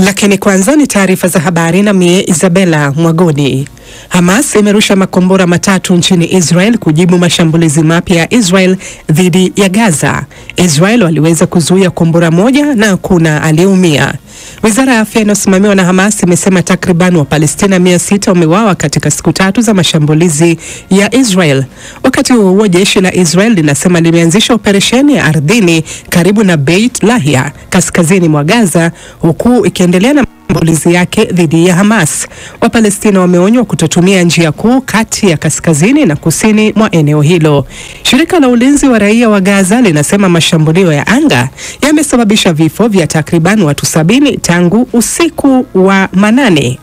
Lakini kwanza ni taarifa za habari na mie Isabella Mwagoni. Hamas imerusha makombora matatu nchini Israel kujibu mashambulizi mapya ya Israel dhidi ya Gaza. Israel waliweza kuzuia kombora moja na kuna aliyeumia. Wizara ya afya inayosimamiwa na Hamas imesema takriban Wapalestina 600 wameuawa katika siku tatu za mashambulizi ya Israel. Wakati huo jeshi la Israel linasema limeanzisha operesheni ya ardhini karibu na Beit Lahia kaskazini mwa Gaza, huku ikiendelea na mashambulizi yake dhidi ya Hamas. Wapalestina wameonywa kutotumia njia kuu kati ya kaskazini na kusini mwa eneo hilo. Shirika la ulinzi wa raia wa Gaza linasema mashambulio ya anga yamesababisha vifo vya takriban watu 70 tangu usiku wa manane.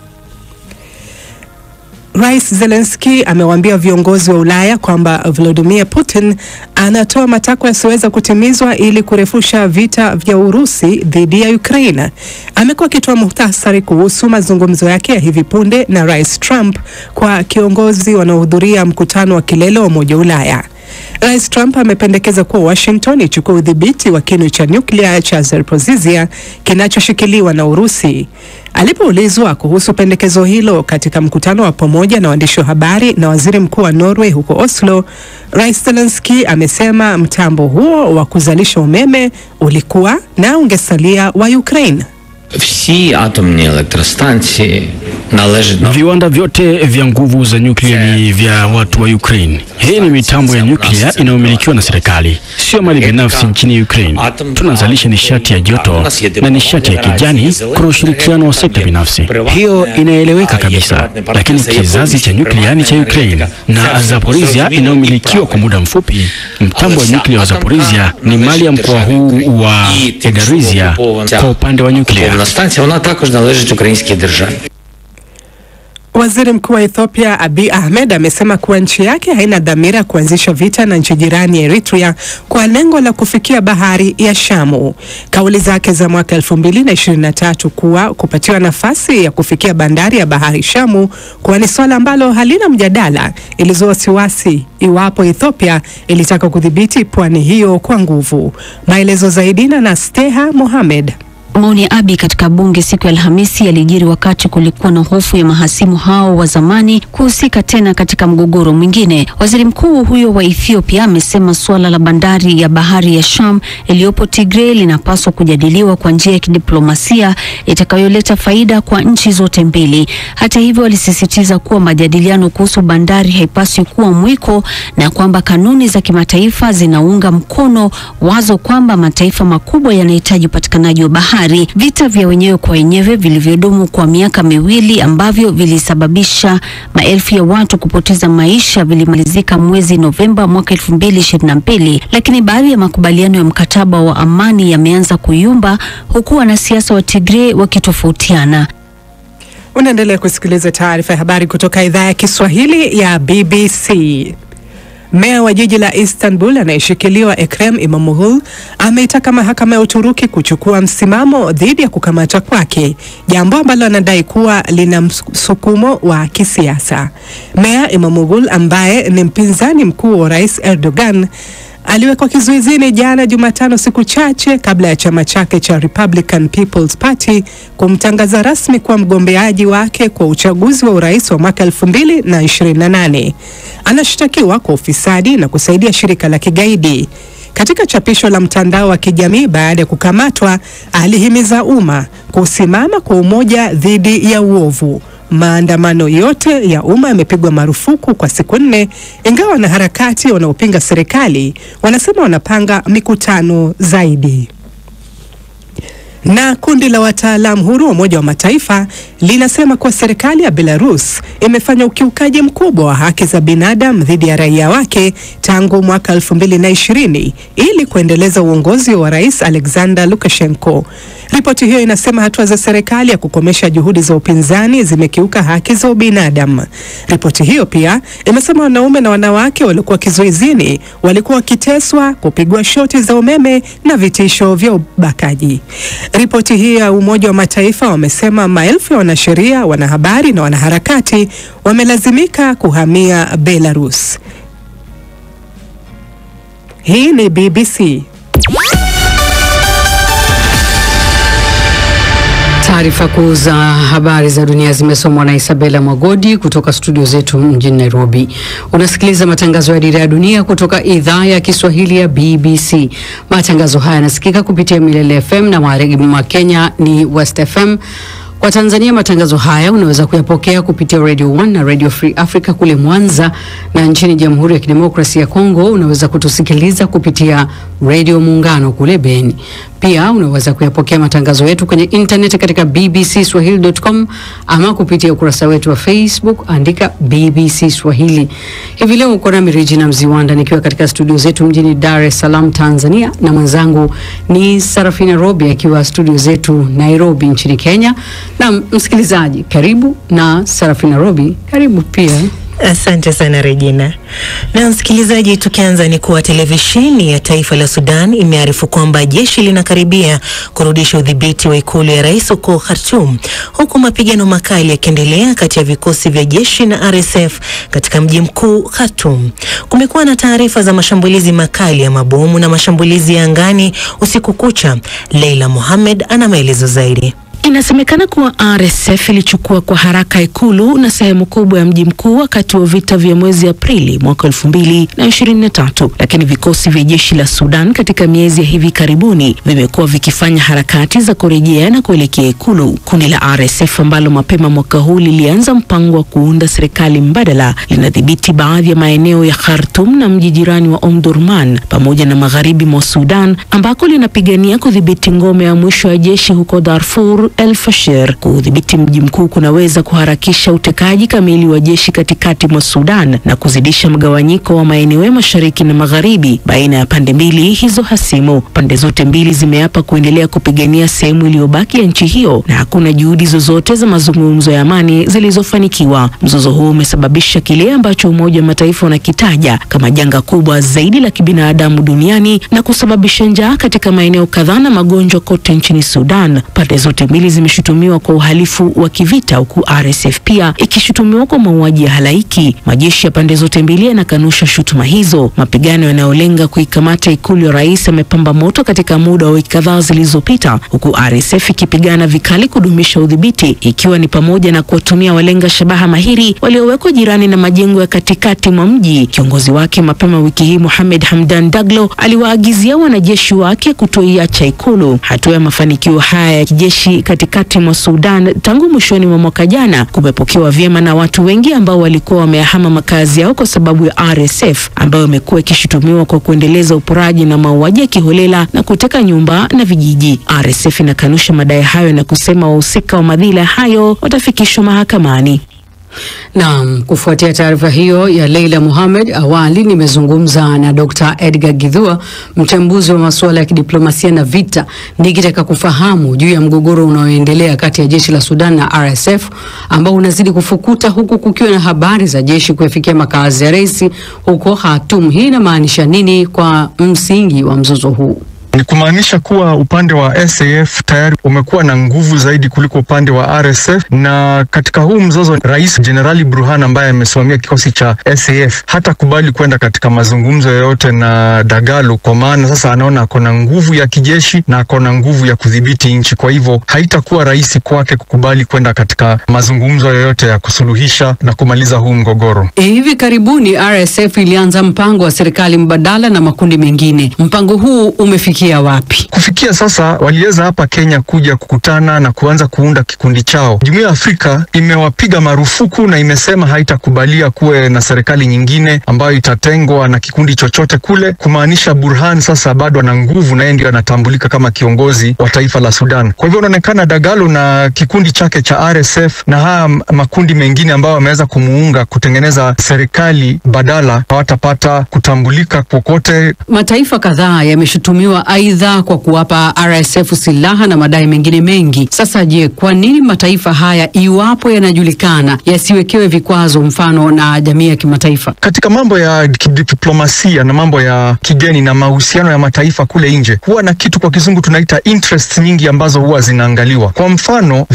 Rais Zelensky amewaambia viongozi wa Ulaya kwamba Vladimir Putin anatoa matakwa yasiyoweza kutimizwa ili kurefusha vita vya Urusi dhidi ya Ukraine. Amekuwa akitoa muhtasari kuhusu mazungumzo yake ya hivi punde na Rais Trump kwa kiongozi wanaohudhuria mkutano wa kilele wa Umoja wa Ulaya. Rais Trump amependekeza kuwa Washington ichukue udhibiti wa kinu cha nyuklia cha Zaporizhzhia kinachoshikiliwa na Urusi. Alipoulizwa kuhusu pendekezo hilo katika mkutano wa pamoja na waandishi wa habari na waziri mkuu wa Norway huko Oslo, Rais Zelensky amesema mtambo huo wa kuzalisha umeme ulikuwa na ungesalia wa Ukraine. Viwanda vyote vya nguvu za nyuklia ni vya watu wa Ukraine. Hii ni mitambo ya nyuklia inayomilikiwa na serikali, sio mali binafsi nchini Ukraine. Tunazalisha nishati ya joto na nishati ya kijani kwa ushirikiano wa sekta binafsi. Hiyo inaeleweka kabisa, lakini kizazi cha nyuklia ni cha Ukraine na Zaporizhzhia inayomilikiwa kwa muda mfupi. Mtambo wa nyuklia wa Zaporizhzhia ni mali ya mkoa huu wa Zaporizhzhia kwa upande wa nyuklia. Waziri Mkuu wa Ethiopia Abiy Ahmed amesema kuwa nchi yake haina dhamira kuanzisha vita na nchi jirani ya Eritrea kwa lengo la kufikia bahari ya Shamu. Kauli zake za mwaka 2023 kuwa kupatiwa nafasi ya kufikia bandari ya bahari Shamu kuwa ni swala ambalo halina mjadala ilizua wasiwasi iwapo Ethiopia ilitaka kudhibiti pwani hiyo kwa nguvu. Maelezo zaidi na Steha Mohamed. Maoni ya Abiy katika bunge siku ya Alhamisi yalijiri wakati kulikuwa na hofu ya mahasimu hao wa zamani kuhusika tena katika mgogoro mwingine. Waziri mkuu huyo wa Ethiopia amesema suala la bandari ya bahari ya Sham iliyopo Tigray linapaswa kujadiliwa kwa njia ya kidiplomasia itakayoleta faida kwa nchi zote mbili. Hata hivyo, alisisitiza kuwa majadiliano kuhusu bandari haipaswi kuwa mwiko na kwamba kanuni za kimataifa zinaunga mkono wazo kwamba mataifa makubwa yanahitaji upatikanaji wa bahari. Vita vya wenyewe kwa wenyewe vilivyodumu kwa miaka miwili ambavyo vilisababisha maelfu ya watu kupoteza maisha vilimalizika mwezi Novemba mwaka 2022, lakini baadhi ya makubaliano ya mkataba wa amani yameanza kuyumba huku wanasiasa wa Tigray wakitofautiana. Unaendelea kusikiliza taarifa ya habari kutoka idhaa ya Kiswahili ya BBC. Meya wa jiji la Istanbul anayeshikiliwa Ekrem İmamoğlu ameitaka mahakama ya Uturuki kuchukua msimamo dhidi ya kukamatwa kwake, jambo ambalo anadai kuwa lina msukumo wa kisiasa. Meya İmamoğlu ambaye ni mpinzani mkuu wa Rais Erdogan aliwekwa kizuizini jana Jumatano, siku chache kabla ya chama chake cha Republican People's Party kumtangaza rasmi kuwa mgombeaji wake kwa uchaguzi wa urais wa mwaka 2028. Anashtakiwa kwa ufisadi na kusaidia shirika la kigaidi. Katika chapisho la mtandao wa kijamii baada ya kukamatwa, alihimiza umma kusimama kwa umoja dhidi ya uovu. Maandamano yote ya umma yamepigwa marufuku kwa siku 4, ingawa na harakati wanaopinga serikali wanasema wanapanga mikutano zaidi. Na kundi la wataalamu huru wa Umoja wa Mataifa linasema kuwa serikali ya Belarus imefanya ukiukaji mkubwa wa haki za binadamu dhidi ya raia wake tangu mwaka 2020 ili kuendeleza uongozi wa Rais Alexander Lukashenko. Ripoti hiyo inasema hatua za serikali ya kukomesha juhudi za upinzani zimekiuka haki za binadamu. Ripoti hiyo pia imesema wanaume na wanawake waliokuwa kizuizini walikuwa wakiteswa, kupigwa shoti za umeme na vitisho vya ubakaji. Ripoti hii ya Umoja wa Mataifa wamesema maelfu ya wanasheria, wanahabari na wanaharakati wamelazimika kuhamia Belarus. Hii ni BBC. Taarifa kuu za habari za dunia zimesomwa na Isabella Mwagodi kutoka studio zetu mjini Nairobi. Unasikiliza matangazo ya Dira ya Dunia kutoka idhaa ya Kiswahili ya BBC. Matangazo haya yanasikika kupitia Milele FM na mwa Kenya ni West FM. Kwa Tanzania matangazo haya unaweza kuyapokea kupitia Radio 1 na Radio Free Africa kule Mwanza, na nchini Jamhuri ya Kidemokrasia ya Kongo unaweza kutusikiliza kupitia Radio Muungano kule Beni. Pia unaweza kuyapokea matangazo yetu kwenye internet katika bbcswahili.com ama kupitia ukurasa wetu wa Facebook, andika BBC Swahili. Hivi leo uko na Regina Mziwanda nikiwa katika studio zetu mjini Dar es Salaam, Tanzania, na mwenzangu ni Sarafina Robi akiwa studio zetu Nairobi nchini Kenya. Na msikilizaji, karibu, na Sarafina Robi, karibu pia. Asante sana Regina. Na msikilizaji, tukianza ni kuwa televisheni ya taifa la Sudan imearifu kwamba jeshi linakaribia kurudisha udhibiti wa ikulu ya rais huko Khartoum, huku mapigano makali yakiendelea kati ya vikosi vya jeshi na RSF katika mji mkuu Khartoum. Kumekuwa na taarifa za mashambulizi makali ya mabomu na mashambulizi ya angani usiku kucha. Leila Mohamed ana maelezo zaidi. Inasemekana kuwa RSF ilichukua kwa haraka ikulu na sehemu kubwa ya mji mkuu wakati wa vita vya mwezi Aprili mwaka 2023, lakini vikosi vya jeshi la Sudan katika miezi ya hivi karibuni vimekuwa vikifanya harakati za kurejea na kuelekea ikulu. Kundi la RSF ambalo mapema mwaka huu lilianza mpango wa kuunda serikali mbadala linadhibiti baadhi ya maeneo ya Khartoum na mji jirani wa Omdurman pamoja na magharibi mwa Sudan, ambako linapigania kudhibiti ngome ya mwisho ya jeshi huko Darfur El Fasher. Kudhibiti mji mkuu kunaweza kuharakisha utekaji kamili wa jeshi katikati mwa Sudan na kuzidisha mgawanyiko wa maeneo ya mashariki na magharibi baina ya pande mbili hizo hasimu. Pande zote mbili zimeapa kuendelea kupigania sehemu iliyobaki ya nchi hiyo, na hakuna juhudi zozote za mazungumzo ya amani zilizofanikiwa. Mzozo huu umesababisha kile ambacho Umoja wa Mataifa unakitaja kama janga kubwa zaidi la kibinadamu duniani na kusababisha njaa katika maeneo kadhaa na magonjwa kote nchini Sudan. Pande zote mbili zimeshutumiwa kwa uhalifu wa kivita, huku RSF pia ikishutumiwa kwa mauaji ya halaiki. Majeshi ya pande zote mbili yanakanusha shutuma hizo. Mapigano yanayolenga kuikamata ikulu ya rais yamepamba moto katika muda wa wiki kadhaa zilizopita, huku RSF ikipigana vikali kudumisha udhibiti, ikiwa ni pamoja na kuwatumia walenga shabaha mahiri waliowekwa jirani na majengo ya katikati mwa mji. Kiongozi wake mapema wiki hii, Mohamed Hamdan Daglo, aliwaagizia wanajeshi wake kutoiacha ikulu. Hatua ya mafanikio haya ya kijeshi katikati mwa Sudan tangu mwishoni mwa mwaka jana kumepokewa vyema na watu wengi ambao walikuwa wamehama makazi yao kwa sababu ya RSF, ambayo imekuwa ikishutumiwa kwa kuendeleza uporaji na mauaji ya kiholela na kuteka nyumba na vijiji. RSF inakanusha madai hayo na kusema wahusika wa madhila hayo watafikishwa mahakamani. Naam, kufuatia taarifa hiyo ya Leila Mohamed, awali nimezungumza na Dr. Edgar Githua, mchambuzi wa masuala ya kidiplomasia na vita, nikitaka kufahamu juu ya mgogoro unaoendelea kati ya jeshi la Sudan na RSF ambao unazidi kufukuta, huku kukiwa na habari za jeshi kufikia makazi ya rais huko Khartoum. Hii inamaanisha nini kwa msingi wa mzozo huu? Ni kumaanisha kuwa upande wa SAF tayari umekuwa na nguvu zaidi kuliko upande wa RSF, na katika huu mzozo Rais Generali Burhan ambaye amesimamia kikosi cha SAF hata kubali kwenda katika mazungumzo yoyote na Dagalo, kwa maana sasa anaona akona nguvu ya kijeshi na akona nguvu ya kudhibiti nchi. Kwa hivyo haitakuwa rahisi kwake kukubali kwenda katika mazungumzo yoyote ya kusuluhisha na kumaliza huu mgogoro. Hivi karibuni RSF ilianza mpango wa serikali mbadala na makundi mengine. Mpango huu umefikia wapi? Kufikia sasa waliweza hapa Kenya kuja kukutana na kuanza kuunda kikundi chao. Jumuiya ya Afrika imewapiga marufuku na imesema haitakubalia kuwe na serikali nyingine ambayo itatengwa na kikundi chochote kule, kumaanisha Burhan sasa bado ana nguvu na yeye ndiye anatambulika kama kiongozi wa taifa la Sudan. Kwa hivyo inaonekana Dagalo na kikundi chake cha RSF na haya makundi mengine ambao wameweza kumuunga kutengeneza serikali badala hawatapata kutambulika kokote. Mataifa kadhaa yameshutumiwa aidha kwa kuwapa RSF silaha na madai mengine mengi. Sasa je, kwa nini mataifa haya, iwapo yanajulikana, yasiwekewe vikwazo mfano na jamii ya kimataifa? Katika mambo ya diplomasia na mambo ya kigeni na mahusiano ya mataifa kule nje, huwa na kitu kwa kizungu tunaita interest nyingi ambazo huwa zinaangaliwa. Kwa mfano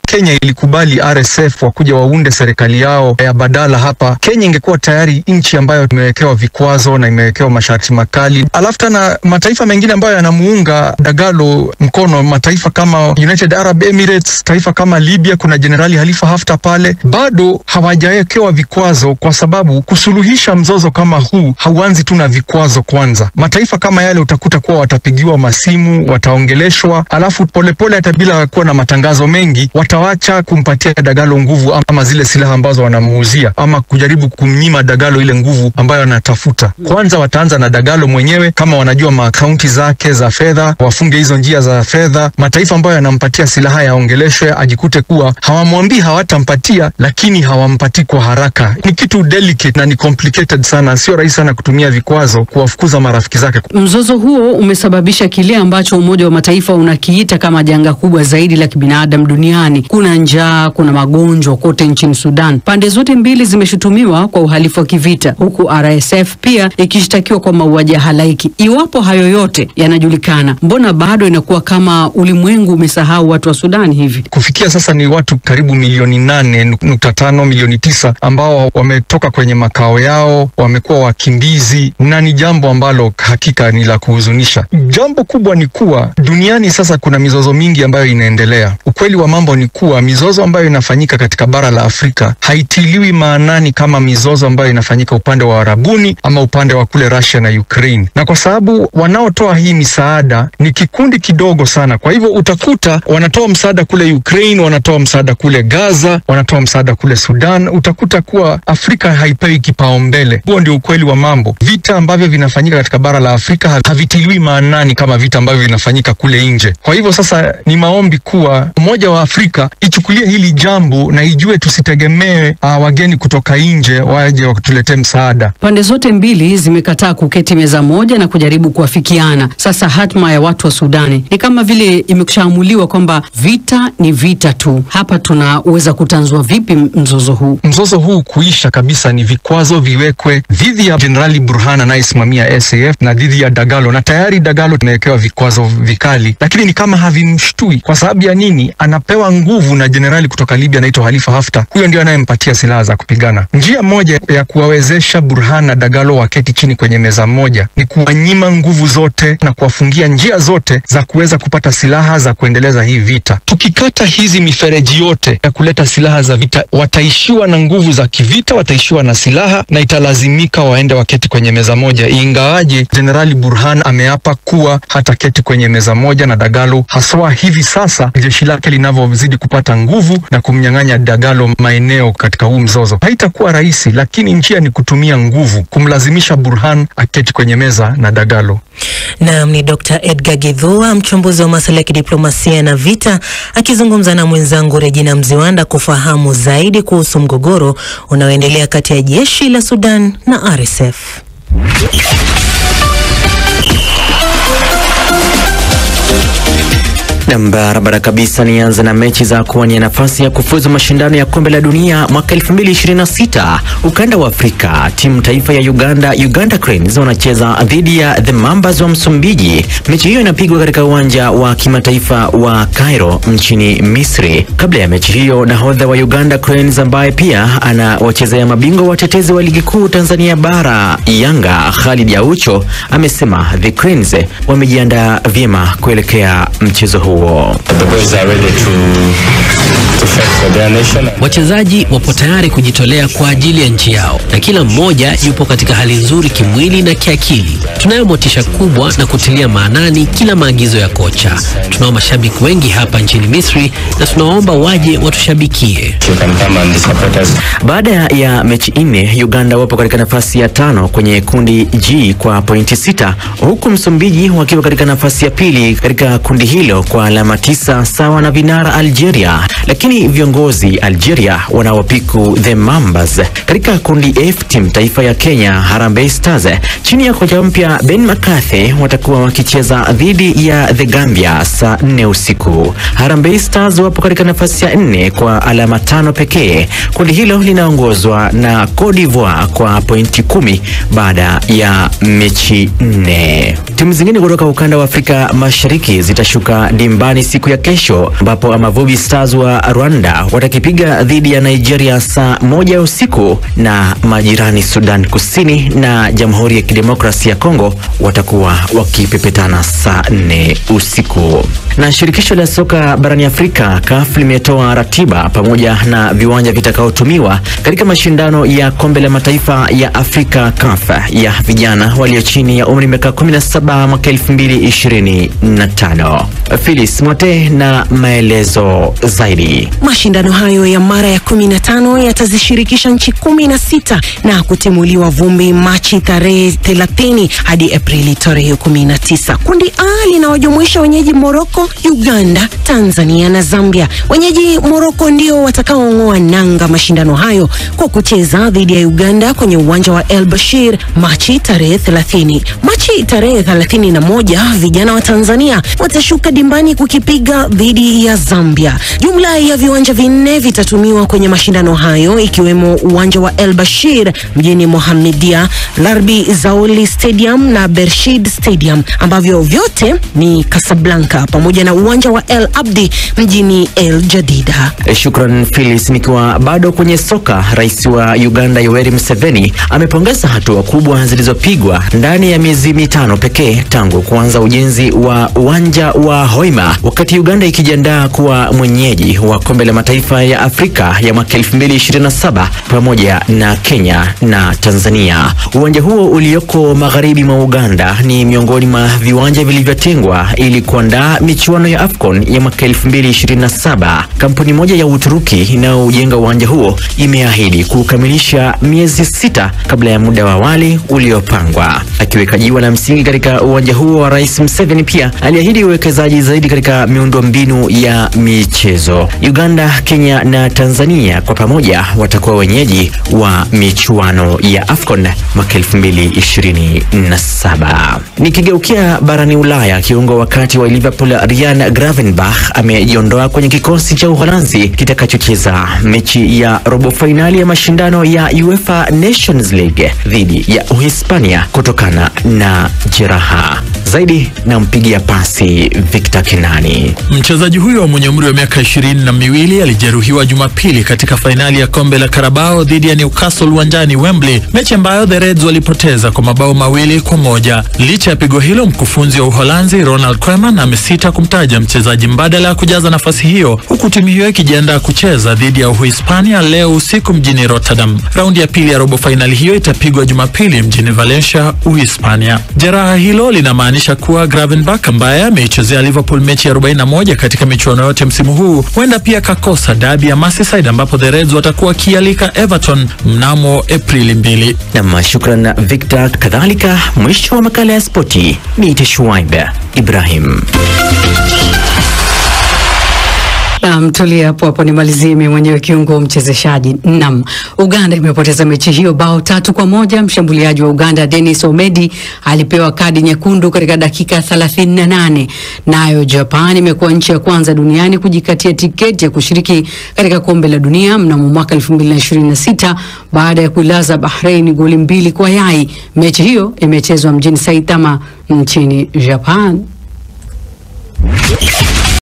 Kenya ilikubali RSF wakuja waunde serikali yao ya badala hapa, Kenya ingekuwa tayari nchi ambayo imewekewa vikwazo na imewekewa masharti makali. Alafu tena mataifa mengine ambayo yanamuunga Dagalo mkono, mataifa kama United Arab Emirates, taifa kama Libya, kuna Jenerali Khalifa Haftar pale, bado hawajawekewa vikwazo, kwa sababu kusuluhisha mzozo kama huu hauanzi tu na vikwazo kwanza. Mataifa kama yale utakuta kuwa watapigiwa masimu, wataongeleshwa, alafu polepole hata bila kuwa na matangazo mengi watawacha kumpatia Dagalo nguvu ama zile silaha ambazo wanamuuzia, ama kujaribu kumnyima Dagalo ile nguvu ambayo anatafuta. Kwanza wataanza na Dagalo mwenyewe, kama wanajua maakaunti zake za fedha, wafunge hizo njia za fedha. Mataifa ambayo yanampatia silaha yaongeleshwe, ajikute kuwa hawamwambii hawatampatia, lakini hawampati kwa haraka. Ni kitu delicate na ni complicated sana, sio rahisi sana kutumia vikwazo kuwafukuza marafiki zake. Mzozo huo umesababisha kile ambacho Umoja wa Mataifa unakiita kama janga kubwa zaidi la kibinadamu duniani. Kuna njaa, kuna magonjwa kote nchini Sudan. Pande zote mbili zimeshutumiwa kwa uhalifu wa kivita, huku RSF pia ikishtakiwa kwa mauaji ya halaiki. Iwapo hayo yote yanajulikana, mbona bado inakuwa kama ulimwengu umesahau watu wa Sudan hivi? Kufikia sasa ni watu karibu milioni 8.5, milioni 9 ambao wametoka kwenye makao yao, wamekuwa wakimbizi, na ni jambo ambalo hakika ni la kuhuzunisha. Jambo kubwa ni kuwa duniani sasa kuna mizozo mingi ambayo inaendelea. Ukweli wa mambo ni kuwa mizozo ambayo inafanyika katika bara la Afrika haitiliwi maanani kama mizozo ambayo inafanyika upande wa Arabuni ama upande wa kule Russia na Ukraine. Na kwa sababu wanaotoa hii misaada ni kikundi kidogo sana, kwa hivyo utakuta wanatoa msaada kule Ukraine, wanatoa msaada kule Gaza, wanatoa msaada kule Sudan. Utakuta kuwa Afrika haipewi kipaumbele. Huo ndio ukweli wa mambo. Vita ambavyo vinafanyika katika bara la Afrika havitiliwi maanani kama vita ambavyo vinafanyika kule nje. Kwa hivyo sasa ni maombi kuwa Umoja wa Afrika ichukulie hili jambo na ijue tusitegemee wageni kutoka nje waje watuletee msaada. Pande zote mbili zimekataa kuketi meza moja na kujaribu kuafikiana. Sasa hatma ya watu wa Sudani ni kama vile imeshaamuliwa kwamba vita ni vita tu. Hapa tunaweza kutanzua vipi mzozo huu? Mzozo huu kuisha kabisa ni vikwazo viwekwe dhidi ya Jenerali Burhan anayesimamia SAF na dhidi ya Dagalo, na tayari Dagalo tumewekewa vikwazo vikali, lakini ni kama havimshtui. Kwa sababu ya nini? Anapewa nguvu na jenerali kutoka Libya anaitwa Khalifa Haftar. Huyo ndio anayempatia silaha za kupigana. Njia moja ya kuwawezesha Burhan na Dagalo waketi chini kwenye meza moja ni kuwanyima nguvu zote na kuwafungia njia zote za kuweza kupata silaha za kuendeleza hii vita. Tukikata hizi mifereji yote ya kuleta silaha za vita, wataishiwa na nguvu za kivita, wataishiwa na silaha, na italazimika waende waketi kwenye meza moja, ingawaje Jenerali Burhan ameapa kuwa hataketi kwenye meza moja na Dagalo, haswa hivi sasa jeshi lake linavyozidi kupata nguvu na kumnyang'anya Dagalo maeneo katika huu mzozo. Haitakuwa rahisi, lakini njia ni kutumia nguvu kumlazimisha Burhan aketi kwenye meza na Dagalo. Naam, ni Dr. Edgar Githua, mchumbuzi wa masuala ya kidiplomasia na vita, akizungumza na mwenzangu Regina Mziwanda kufahamu zaidi kuhusu mgogoro unaoendelea kati ya jeshi la Sudan na RSF. Na barabara kabisa, nianza na mechi za kuwania nafasi ya kufuzu mashindano ya kombe la dunia mwaka 2026. Ukanda wa Afrika, timu taifa ya Uganda Cranes wanacheza dhidi ya The Mambas wa Msumbiji. Mechi hiyo inapigwa katika uwanja wa kimataifa wa Cairo nchini Misri. Kabla ya mechi hiyo, nahodha wa Uganda Cranes ambaye pia anawachezea mabingwa watetezi wa ligi kuu Tanzania bara Yanga, Khalid Aucho, amesema The Cranes wamejiandaa vyema kuelekea mchezo huu. Wachezaji wapo tayari kujitolea kwa ajili ya nchi yao na kila mmoja yupo katika hali nzuri kimwili na kiakili. Tunayo motisha kubwa na kutilia maanani kila maagizo ya kocha. Tunao mashabiki wengi hapa nchini Misri na tunaomba waje watushabikie. Baada ya mechi 4, Uganda wapo katika nafasi ya 5 kwenye kundi G kwa pointi 6, huku Msumbiji wakiwa katika nafasi ya 2 katika kundi hilo kwa alama 9 sawa na vinara Algeria. Lakini viongozi Algeria wanawapiku The Mambas. Katika kundi F, timu taifa ya Kenya Harambee Stars chini ya kocha mpya Ben McCarthy watakuwa wakicheza dhidi ya The Gambia saa 4 usiku. Harambee Stars wapo katika nafasi ya 4 kwa alama 5 pekee. Kundi hilo linaongozwa na Cote d'Ivoire kwa pointi 10 baada ya mechi 4. Timu zingine kutoka ukanda wa Afrika Mashariki zitashuka dimbani siku ya kesho, ambapo Amavubi Stars wa Rwanda watakipiga dhidi ya Nigeria saa 1 usiku, na majirani Sudan Kusini na Jamhuri ya Kidemokrasia ya Kongo watakuwa wakipepetana saa 4 usiku. Na shirikisho la soka barani Afrika CAF limetoa ratiba pamoja na viwanja vitakaotumiwa katika mashindano ya kombe la mataifa ya Afrika CAF ya vijana walio chini ya umri miaka 17 mwaka 2025. Phyllis Mote na maelezo zaidi. Mashindano hayo ya mara ya 15 yatazishirikisha nchi 16 na kutimuliwa vumbi Machi tarehe 30 hadi Aprili tarehe 19. Kundi A linawajumuisha wenyeji Morocco, Uganda, Tanzania na Zambia. Wenyeji Morocco ndio watakaong'oa nanga mashindano hayo kwa kucheza dhidi ya Uganda kwenye uwanja wa El Bashir Machi tarehe 30. Machi tarehe 31 vijana wa Tanzania watashuka dimbani kukipiga dhidi ya Zambia. Jumla ya viwanja 4 vitatumiwa kwenye mashindano hayo, ikiwemo uwanja wa El Bashir mjini Mohamedia, Larbi Zaoli Stadium na Bershid Stadium ambavyo vyote ni Casablanca, pamoja na uwanja wa El Abdi mjini El Jadida. Shukran Phyllis. Nikiwa bado kwenye soka, rais wa Uganda Yoweri Museveni amepongeza hatua kubwa zilizopigwa ndani ya miezi 5 pekee tangu kuanza ujenzi wa uwanja wa Hoima, wakati Uganda ikijiandaa kuwa mwenyeji wa kombe la mataifa ya Afrika ya mwaka 2027 pamoja na Kenya na Tanzania. Uwanja huo ulioko magharibi mwa Uganda ni miongoni mwa viwanja vilivyotengwa ili kuandaa michuano ya AFCON ya mwaka 2027. Kampuni moja ya Uturuki inayojenga uwanja huo imeahidi kukamilisha miezi 6 kabla ya muda wa awali uliopangwa. Akiweka jiwe la msingi katika uwanja huo, wa Rais Museveni pia aliahidi uwekezaji zaidi katika miundombinu ya michezo. Uganda, Kenya na Tanzania kwa pamoja watakuwa wenyeji wa michuano ya AFCON mwaka 2027. Nikigeukia barani Ulaya, kiungo wakati wa Liverpool Ryan Gravenberch amejiondoa kwenye kikosi cha Uholanzi kitakachocheza mechi ya robo finali ya mashindano ya UEFA Nations League dhidi ya Uhispania kutokana na jeraha. Zaidi na mpigia pasi Victor Kenani. Mchezaji huyo mwenye umri wa miaka 22 alijeruhiwa Jumapili katika fainali ya kombe la Carabao dhidi ya Newcastle uwanjani Wembley, mechi ambayo the Reds walipoteza kwa mabao 2-1. Licha ya pigo hilo, mkufunzi wa Uholanzi Ronald Koeman amesita kumtaja mchezaji mbadala kujaza nafasi hiyo, huku timu hiyo ikijiandaa kucheza dhidi ya Uhispania leo usiku mjini Rotterdam. Raundi ya pili ya robo finali hiyo itapigwa Jumapili mjini Valencia, Uhispania. Jeraha hilo linamaanisha kuwa Gravenberch, ambaye ameichezea Liverpool mechi ya 41 katika michuano yote msimu huu, huenda pia kakosa dabi ya Merseyside ambapo the Reds watakuwa kialika Everton mnamo Aprili 2. Na shukran Victor. Kadhalika mwisho wa makala ya spoti. Ni Shuaib Ibrahim. Tulia hapo nimalizie mimi mwenyewe kiungo mchezeshaji. Uganda imepoteza mechi hiyo bao 3-1. Mshambuliaji wa Uganda Dennis Omedi alipewa kadi nyekundu katika dakika 38. Nayo Japan imekuwa nchi ya kwanza duniani kujikatia tiketi ya kushiriki katika kombe la dunia mnamo mwaka 2026 baada ya kuilaza Bahrain goli 2-0. Mechi hiyo imechezwa mjini Saitama nchini Japan.